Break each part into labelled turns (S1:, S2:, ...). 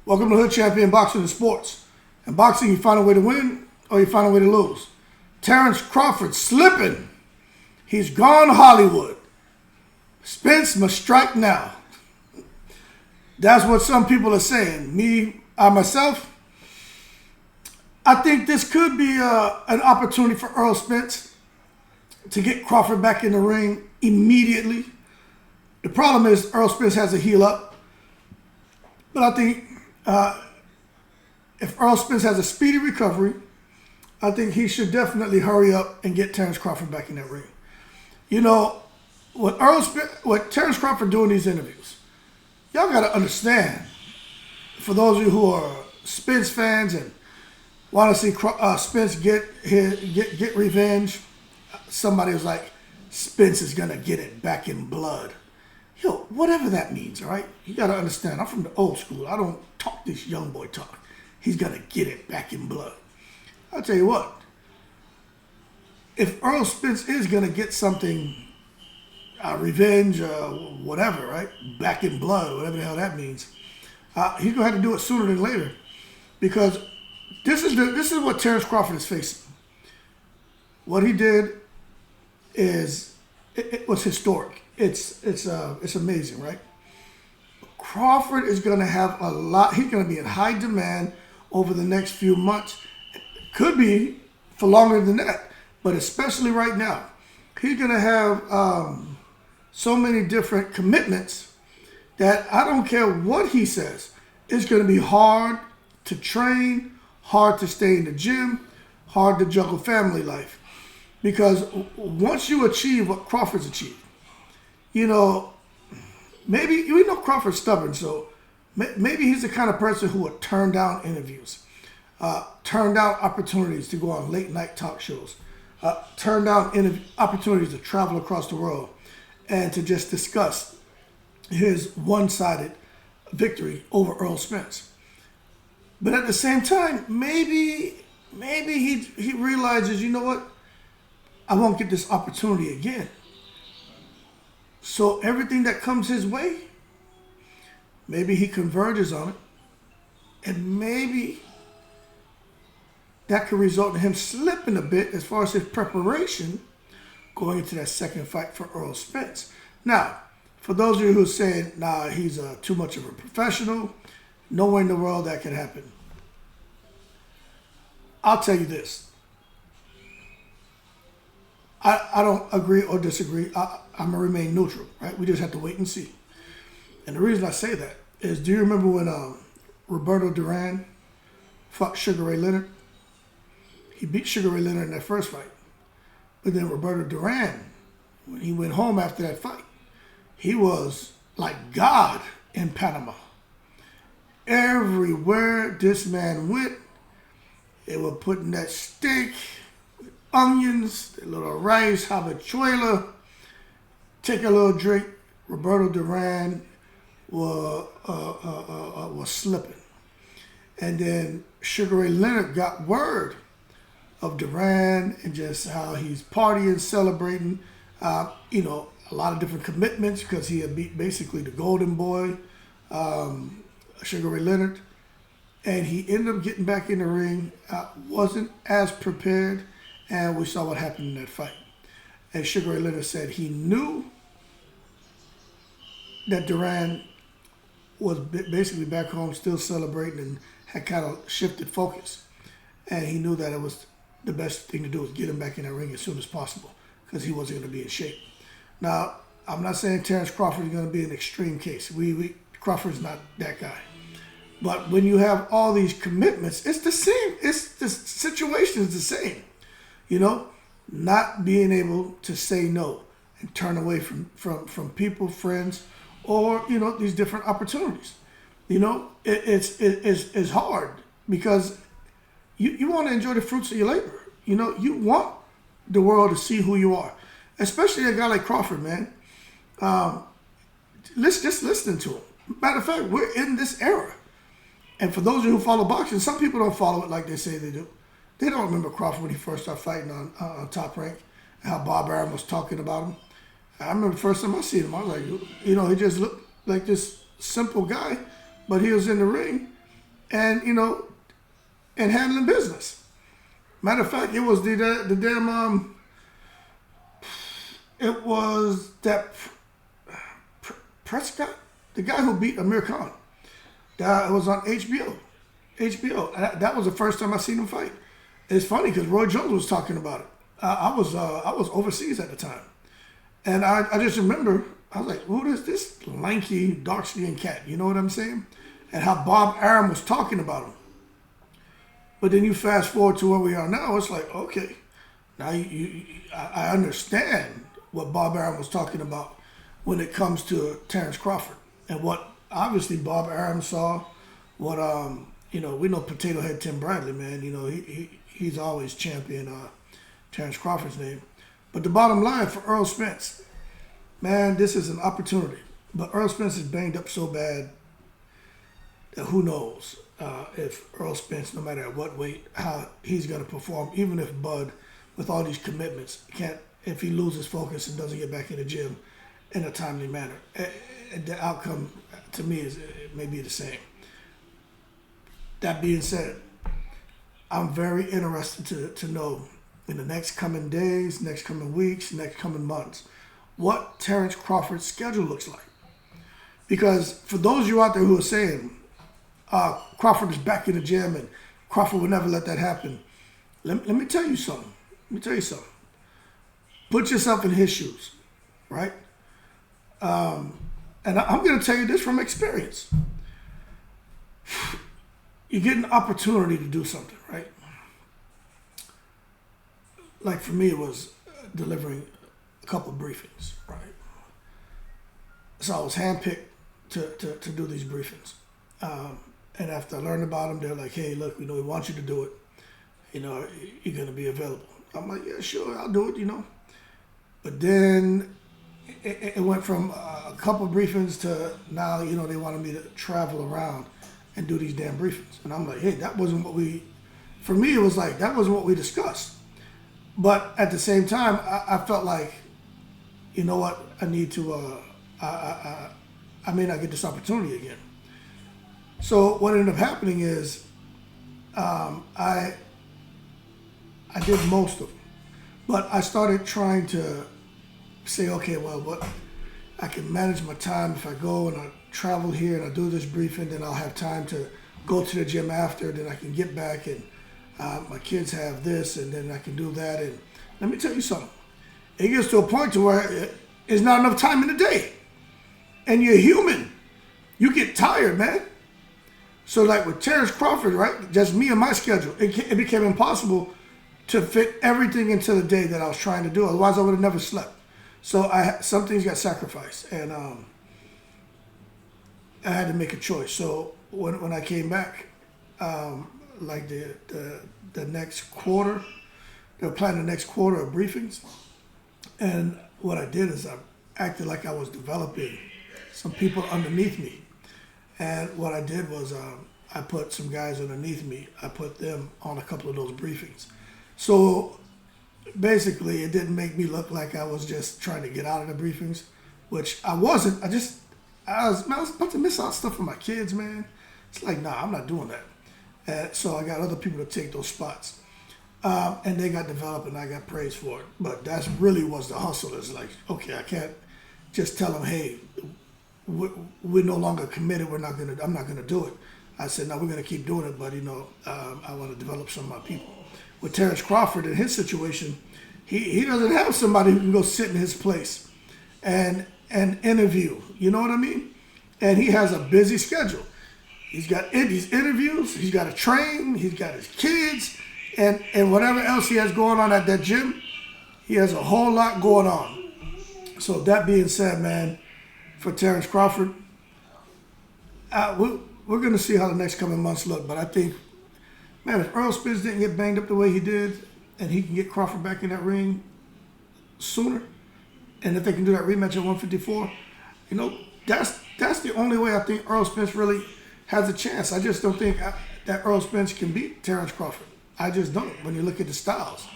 S1: Welcome to Hood Champion Boxing and Sports. In boxing, you find a way to win or you find a way to lose. Terence Crawford slipping. He's gone Hollywood. Spence must strike now. That's what some people are saying. Myself, I think this could be an opportunity for Earl Spence to get Crawford back in the ring immediately. The problem is Earl Spence has a heel up. But I think if Earl Spence has a speedy recovery, I think he should definitely hurry up and get Terence Crawford back in that ring. You know, what Terence Crawford doing these interviews, y'all got to understand, for those of you who are Spence fans and want to see Spence get revenge, somebody was like, Spence is going to get it back in blood. Yo, whatever that means, all right? You got to understand, I'm from the old school. I don't talk this young boy talk. He's going to get it back in blood. I'll tell you what. If Earl Spence is going to get something, revenge, whatever, right? Back in blood, whatever the hell that means, he's going to have to do it sooner than later. Because this is what Terence Crawford is facing. What he did is, it was historic. It's amazing, right? Crawford is going to have a lot. He's going to be in high demand over the next few months. Could be for longer than that, but especially right now, he's going to have so many different commitments that I don't care what he says. It's going to be hard to train, hard to stay in the gym, hard to juggle family life, because once you achieve what Crawford's achieved, you know, maybe, we know Crawford's stubborn, so maybe he's the kind of person who would turn down interviews, turn down opportunities to go on late night talk shows, turn down opportunities to travel across the world and to just discuss his one-sided victory over Earl Spence. But at the same time, maybe he realizes, you know what, I won't get this opportunity again. So everything that comes his way, maybe he converges on it, and maybe that could result in him slipping a bit as far as his preparation going into that second fight for Earl Spence. Now, for those of you who are saying, nah, he's too much of a professional, no way in the world that could happen. I'll tell you this. I don't agree or disagree. I'm going to remain neutral, right? We just have to wait and see. And the reason I say that is, do you remember when Roberto Duran fought Sugar Ray Leonard? He beat Sugar Ray Leonard in that first fight. But then Roberto Duran, when he went home after that fight, he was like God in Panama. Everywhere this man went, they were putting that steak, onions, a little rice, habichuela, take a little drink. Roberto Duran was slipping. And then Sugar Ray Leonard got word of Duran and just how he's partying, celebrating, you know, a lot of different commitments because he had beat basically the golden boy, Sugar Ray Leonard. And he ended up getting back in the ring, wasn't as prepared, and we saw what happened in that fight. And Sugar Ray Leonard said he knew that Duran was basically back home still celebrating and had kind of shifted focus. And he knew that it was the best thing to do was get him back in that ring as soon as possible because he wasn't going to be in shape. Now, I'm not saying Terence Crawford is going to be an extreme case. Crawford's not that guy. But when you have all these commitments, it's the same. The situation is the same. You know, not being able to say no and turn away from people, friends, or, you know, these different opportunities. You know, it's hard because you want to enjoy the fruits of your labor. You know, you want the world to see who you are, especially a guy like Crawford, man. Just listening to him. Matter of fact, we're in this era. And for those of you who follow boxing, some people don't follow it like they say they do. They don't remember Crawford when he first started fighting on Top Rank, and how Bob Arum was talking about him. I remember the first time I seen him, I was like, you know, he just looked like this simple guy, but he was in the ring and and handling business. Matter of fact, it was the damn it was that Prescott, the guy who beat Amir Khan. That was on HBO. That was the first time I seen him fight. It's funny because Roy Jones was talking about it. I was overseas at the time, and I just remember I was like, "Who is this lanky, dark-skinned cat?" You know what I'm saying? And how Bob Arum was talking about him. But then you fast forward to where we are now. It's like, okay, now I understand what Bob Arum was talking about when it comes to Terence Crawford and what obviously Bob Arum saw. What we know Potato Head Tim Bradley, man. He's always championed Terence Crawford's name. But the bottom line for Earl Spence, man, this is an opportunity. But Earl Spence is banged up so bad that who knows if Earl Spence, no matter at what weight, how he's going to perform. Even if Bud, with all these commitments, if he loses focus and doesn't get back in the gym in a timely manner, the outcome to me is it may be the same. That being said, I'm very interested to know in the next coming days, next coming weeks, next coming months, what Terence Crawford's schedule looks like. Because for those of you out there who are saying Crawford is back in the gym and Crawford would never let that happen, let me tell you something. Put yourself in his shoes, right? And I'm going to tell you this from experience. You get an opportunity to do something, right? Like for me, it was delivering a couple of briefings, right? So I was handpicked to do these briefings. And after I learned about them, they're like, hey, look, we want you to do it. You're going to be available. I'm like, yeah, sure, I'll do it, But then it went from a couple of briefings to now, they wanted me to travel around and do these damn briefings. And I'm like, hey, that wasn't what for me, it was like, that wasn't what we discussed. But at the same time, I felt like, you know what, I need to, I may not get this opportunity again. So what ended up happening is I did most of them. But I started trying to say, okay, well, what I can manage my time if I go and I travel here and I do this briefing, then I'll have time to go to the gym after, then I can get back and my kids have this and then I can do that. And let me tell you something. It gets to a point to where it's not enough time in the day. And you're human. You get tired, man. So like with Terence Crawford, right, just me and my schedule, it became impossible to fit everything into the day that I was trying to do. Otherwise, I would have never slept. So some things got sacrificed, and I had to make a choice. So when I came back, like the next quarter, they were planning the next quarter of briefings, and what I did is I acted like I was developing some people underneath me. And what I did was I put some guys underneath me. I put them on a couple of those briefings. So basically, it didn't make me look like I was just trying to get out of the briefings, which I wasn't. I was about to miss out stuff for my kids, man. It's like, nah, I'm not doing that. So I got other people to take those spots. And they got developed and I got praised for it. But that's really was the hustle. It's like, okay, I can't just tell them, hey, we're no longer committed. I'm not gonna do it. I said, no, we're gonna keep doing it, but I want to develop some of my people. With Terence Crawford in his situation, he doesn't have somebody who can go sit in his place and interview. You know what I mean? And he has a busy schedule. He's got these interviews. He's got to train. He's got his kids, and whatever else he has going on at that gym. He has a whole lot going on. So that being said, man, for Terence Crawford, we're going to see how the next coming months look. But I think, man, if Earl Spence didn't get banged up the way he did, and he can get Crawford back in that ring sooner, and if they can do that rematch at 154, that's the only way I think Earl Spence really has a chance. I just don't think that Earl Spence can beat Terence Crawford. I just don't when you look at the styles.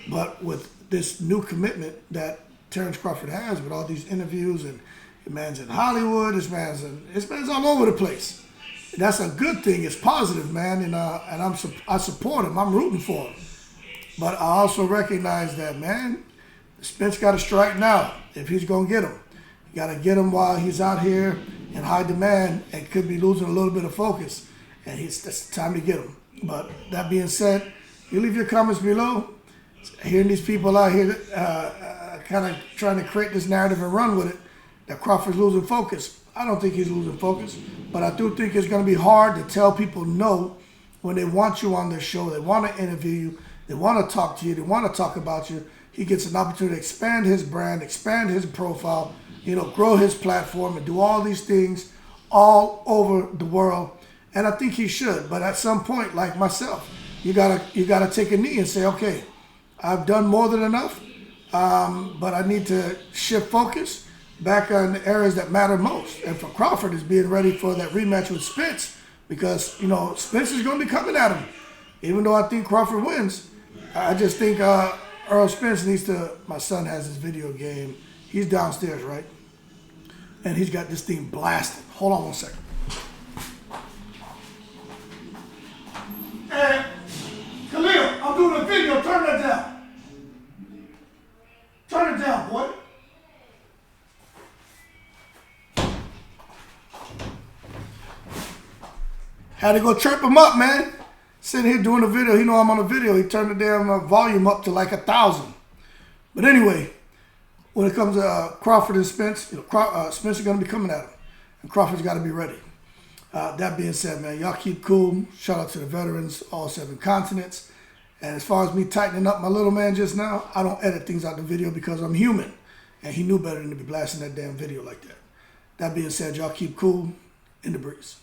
S1: But with this new commitment that Terence Crawford has with all these interviews, and the man's in Hollywood, this man's all over the place. that's a good thing. It's positive, man, and I support him. I'm rooting for him. But I also recognize that, man, Spence got to strike now if he's going to get him. You got to get him while he's out here in high demand and could be losing a little bit of focus. And it's time to get him. But that being said, you leave your comments below. Hearing these people out here kind of trying to create this narrative and run with it, that Crawford's losing focus. I don't think he's losing focus, but I do think it's going to be hard to tell people no when they want you on their show, they want to interview you, they want to talk to you, they want to talk about you. He gets an opportunity to expand his brand, expand his profile, grow his platform and do all these things all over the world. And I think he should. But at some point, like myself, you gotta take a knee and say, okay, I've done more than enough, but I need to shift focus back on the areas that matter most. And for Crawford is being ready for that rematch with Spence, because Spence is going to be coming at him. Even though I think Crawford wins, I just think Earl Spence needs to. My son has his video game. He's downstairs, right? And he's got this thing blasting. Hold on one second. Hey, Khalil, I'm doing a video. Turn that down. Turn it down, boy. Had to go chirp him up, man. Sitting here doing a video. He know I'm on a video. He turned the damn volume up to like 1,000. But anyway, when it comes to Crawford and Spence, Spence is going to be coming at him. And Crawford's got to be ready. That being said, man, y'all keep cool. Shout out to the veterans, all 7 continents. And as far as me tightening up my little man just now, I don't edit things out the video because I'm human. And he knew better than to be blasting that damn video like that. That being said, y'all keep cool. In the breeze.